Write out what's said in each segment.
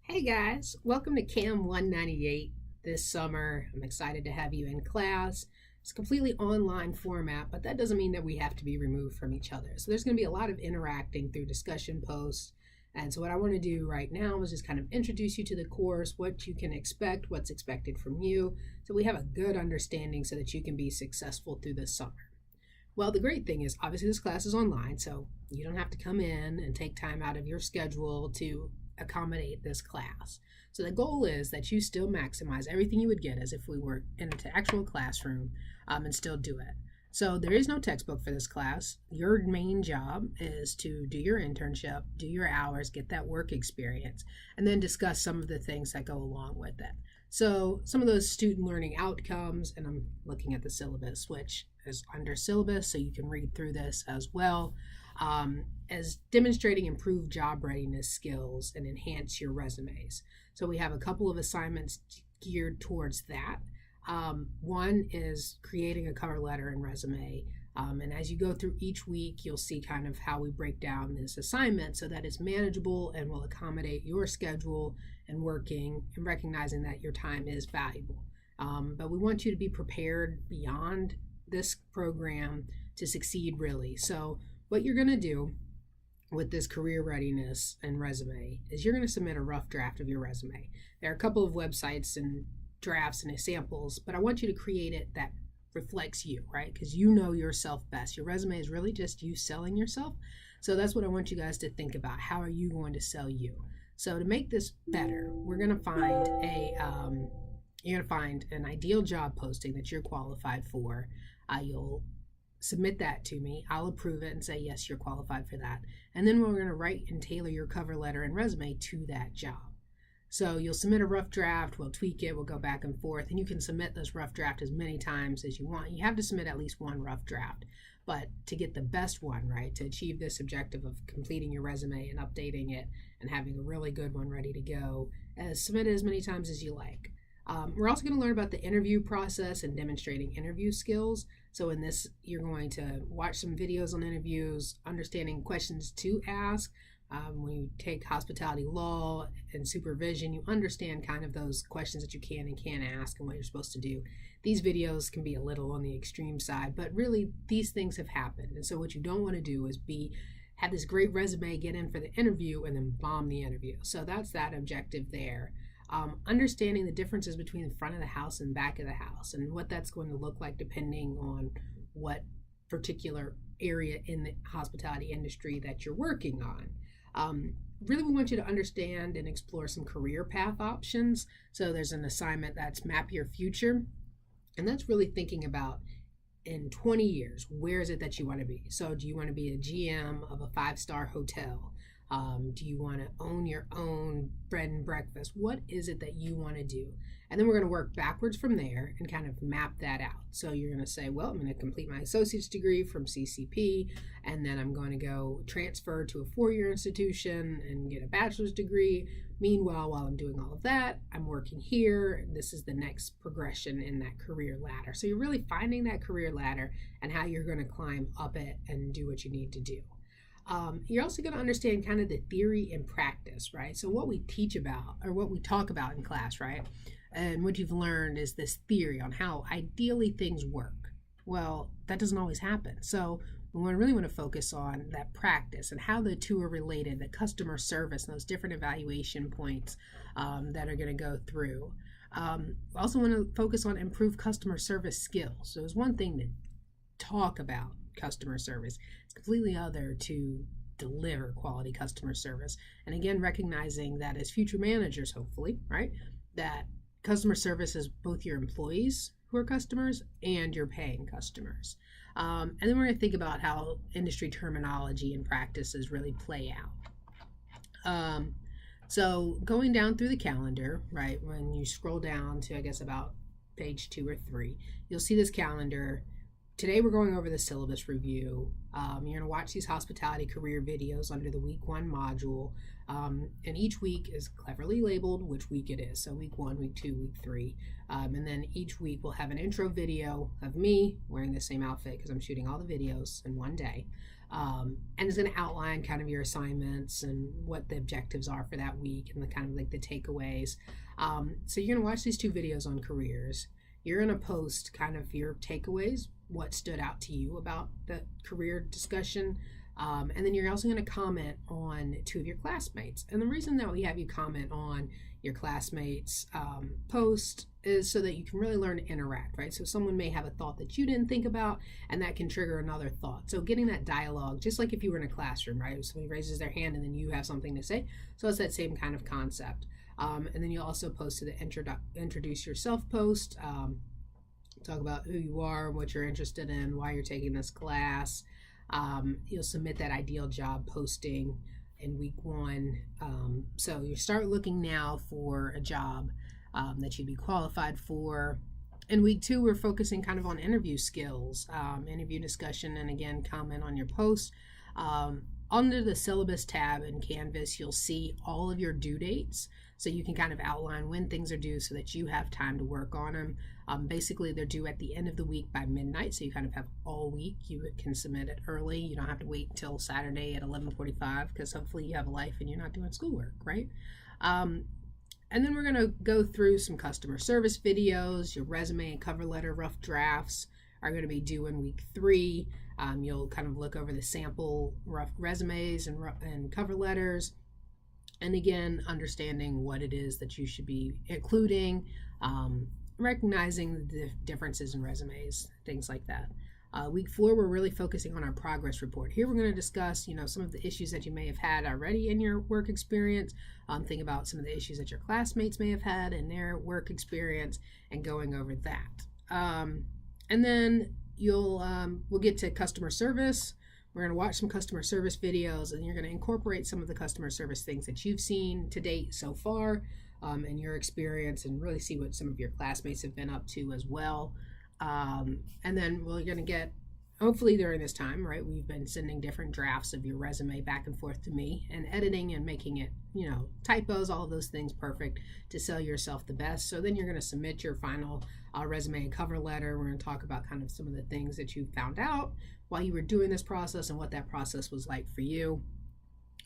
Hey guys, welcome to CAHM198 this summer. I'm excited to have you in class. It's a completely online format, but that doesn't mean that we have to be removed from each other. So there's going to be a lot of interacting through discussion posts. And so what I want to do right now is just kind of introduce you to the course, what you can expect, what's expected from you, so we have a good understanding so that you can be successful through this summer. Well, the great thing is obviously this class is online, so you don't have to come in and take time out of your schedule to accommodate this class. So the goal is that you still maximize everything you would get as if we were in an actual classroom and still do it. So there is no textbook for this class. Your main job is to do your internship, do your hours, get that work experience, and then discuss some of the things that go along with it. So some of those student learning outcomes, and I'm looking at the syllabus, which is under syllabus, so you can read through this as well, as demonstrating improved job readiness skills and enhance your resumes. So we have a couple of assignments geared towards that. One is creating a cover letter and resume. And as you go through each week, you'll see kind of how we break down this assignment so that it's manageable and will accommodate your schedule and working and recognizing that your time is valuable. But we want you to be prepared beyond this program to succeed really. So what you're going to do with this career readiness and resume is you're going to submit a rough draft of your resume. There are a couple of websites and drafts and samples, but I want you to create it that reflects you, right? Because you know yourself best. Your resume is really just you selling yourself. So that's what I want you guys to think about. How are you going to sell you? So to make this better, we're going to find you're going to find an ideal job posting that you're qualified for. You'll submit that to me. I'll approve it and say, yes, you're qualified for that. And then we're going to write and tailor your cover letter and resume to that job. So you'll submit a rough draft, we'll tweak it, we'll go back and forth, and you can submit this rough draft as many times as you want. You have to submit at least one rough draft, but to get the best one, right, to achieve this objective of completing your resume and updating it and having a really good one ready to go, submit it as many times as you like. We're also going to learn about the interview process and demonstrating interview skills. So in this, you're going to watch some videos on interviews, understanding questions to ask. When you take hospitality law and supervision, you understand kind of those questions that you can and can't ask and what you're supposed to do. These videos can be a little on the extreme side, but really these things have happened. And so what you don't want to do is have this great resume, get in for the interview, and then bomb the interview. So that's that objective there. Understanding the differences between the front of the house and back of the house and what that's going to look like depending on what particular area in the hospitality industry that you're working on. Really, we want you to understand and explore some career path options. So there's an assignment that's Map Your Future, and that's really thinking about in 20 years, where is it that you want to be? So do you want to be a GM of a 5-star hotel? Do you want to own your own bread and breakfast? What is it that you want to do? And then we're going to work backwards from there and kind of map that out. So you're going to say, well, I'm going to complete my associate's degree from CCP, and then I'm going to go transfer to a 4-year institution and get a bachelor's degree. Meanwhile, while I'm doing all of that, I'm working here. This is the next progression in that career ladder. So you're really finding that career ladder and how you're going to climb up it and do what you need to do. You're also going to understand kind of the theory and practice, right? So what we teach about or what we talk about in class, right? And what you've learned is this theory on how ideally things work. Well, that doesn't always happen. So we really want to focus on that practice and how the two are related, the customer service and those different evaluation points that are going to go through. We also want to focus on improved customer service skills. So it's one thing to talk about customer service. It's completely other to deliver quality customer service. And again, recognizing that as future managers, hopefully, right, that customer service is both your employees who are customers and your paying customers. And then we're going to think about how industry terminology and practices really play out. So going down through the calendar, right, when you scroll down to, I guess, about page 2 or 3, you'll see this calendar. Today we're going over the syllabus review. You're going to watch these hospitality career videos under the week 1 module. And each week is cleverly labeled which week it is. So week 1, week 2, week 3. And then each week we'll have an intro video of me wearing the same outfit because I'm shooting all the videos in one day. And it's going to outline kind of your assignments and what the objectives are for that week and the kind of like the takeaways. So you're going to watch these 2 videos on careers. You're going to post kind of your takeaways, what stood out to you about the career discussion. And then you're also going to comment on 2 of your classmates. And the reason that we have you comment on your classmates' post is so that you can really learn to interact, right? So someone may have a thought that you didn't think about, and that can trigger another thought. So getting that dialogue, just like if you were in a classroom, right? Somebody raises their hand and then you have something to say. So it's that same kind of concept. And then you'll also post to the introduce yourself post, talk about who you are, what you're interested in, why you're taking this class. You'll submit that ideal job posting in week 1. So you start looking now for a job that you'd be qualified for. In week 2, we're focusing kind of on interview skills, interview discussion, and again, comment on your post. Under the syllabus tab in Canvas, you'll see all of your due dates. So you can kind of outline when things are due so that you have time to work on them. Basically, they're due at the end of the week by midnight, so you kind of have all week. You can submit it early. You don't have to wait until Saturday at 11:45 because hopefully you have a life and you're not doing schoolwork, right? And then we're going to go through some customer service videos. Your resume and cover letter rough drafts are going to be due in week 3. You'll kind of look over the sample rough resumes and cover letters. And again, understanding what it is that you should be including, recognizing the differences in resumes, things like that. Week 4, we're really focusing on our progress report. Here we're going to discuss, some of the issues that you may have had already in your work experience. Think about some of the issues that your classmates may have had in their work experience and going over that. And then we'll get to customer service. We're going to watch some customer service videos, and you're going to incorporate some of the customer service things that you've seen to date so far in your experience, and really see what some of your classmates have been up to as well. And then we're going to get, hopefully during this time, right, we've been sending different drafts of your resume back and forth to me and editing and making it, typos, all of those things perfect to sell yourself the best. So then you're going to submit your final resume and cover letter. We're going to talk about kind of some of the things that you found out while you were doing this process and what that process was like for you.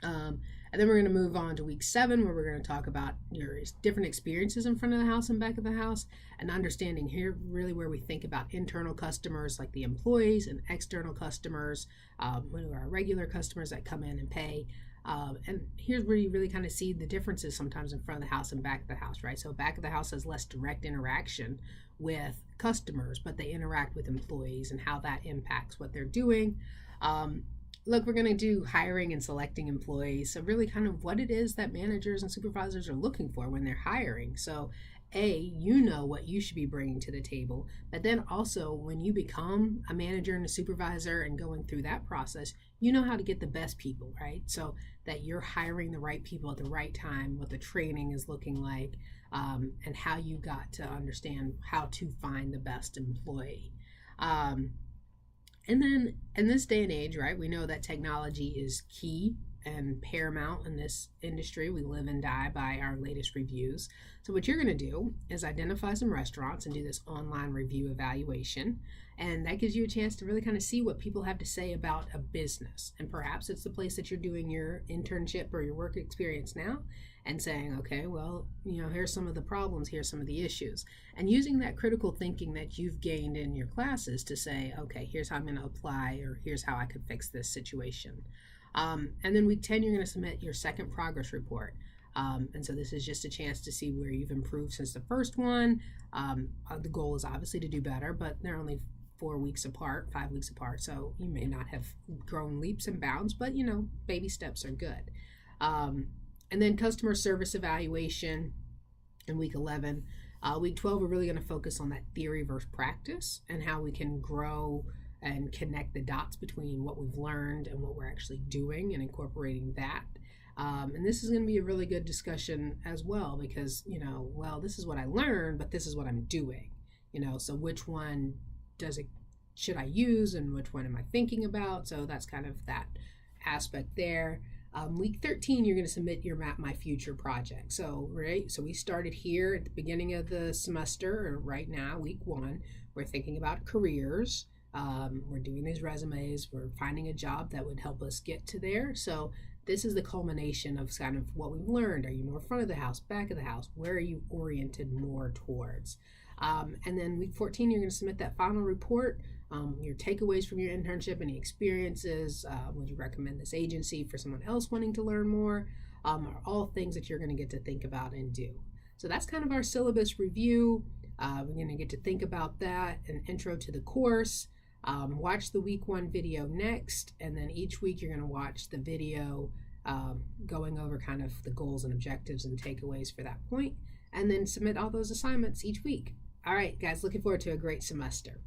And then we're going to move on to week 7, where we're going to talk about your different experiences in front of the house and back of the house, and understanding here really where we think about internal customers like the employees and external customers, who are our regular customers that come in and pay. And here's where you really kind of see the differences sometimes in front of the house and back of the house, right? So back of the house has less direct interaction with customers, but they interact with employees and how that impacts what they're doing. Look, we're going to do hiring and selecting employees. So really kind of what it is that managers and supervisors are looking for when they're hiring. So you know what you should be bringing to the table, but then also when you become a manager and a supervisor and going through that process, you know how to get the best people, right? So that you're hiring the right people at the right time, what the training is looking like, and how you got to understand how to find the best employee. And then in this day and age, right, we know that technology is key and paramount in this industry. We live and die by our latest reviews. So what you're going to do is identify some restaurants and do this online review evaluation. And that gives you a chance to really kind of see what people have to say about a business. And perhaps it's the place that you're doing your internship or your work experience now, and saying, okay, well, here's some of the problems, here's some of the issues. And using that critical thinking that you've gained in your classes to say, okay, here's how I'm going to apply, or here's how I could fix this situation. And then week 10, you're going to submit your second progress report. And so this is just a chance to see where you've improved since the first one. The goal is obviously to do better, but they're only 5 weeks apart. So you may not have grown leaps and bounds, but baby steps are good. And then customer service evaluation in week 11. Week 12, we're really going to focus on that theory versus practice and how we can grow and connect the dots between what we've learned and what we're actually doing and incorporating that. And this is going to be a really good discussion as well, because, this is what I learned, but this is what I'm doing. So which one should I use, and which one am I thinking about? So that's kind of that aspect there. Week 13, you're going to submit your Map My Future project. So we started here at the beginning of the semester, or right now, week 1, we're thinking about careers. We're doing these resumes. We're finding a job that would help us get to there. So this is the culmination of kind of what we've learned. Are you more front of the house, back of the house? Where are you oriented more towards? And then week 14, you're going to submit that final report, your takeaways from your internship, any experiences, would you recommend this agency for someone else wanting to learn more, are all things that you're going to get to think about and do. So that's kind of our syllabus review. We're going to get to think about that, an intro to the course. Watch the week 1 video next, and then each week you're going to watch the video going over kind of the goals and objectives and takeaways for that point, and then submit all those assignments each week. All right, guys, looking forward to a great semester.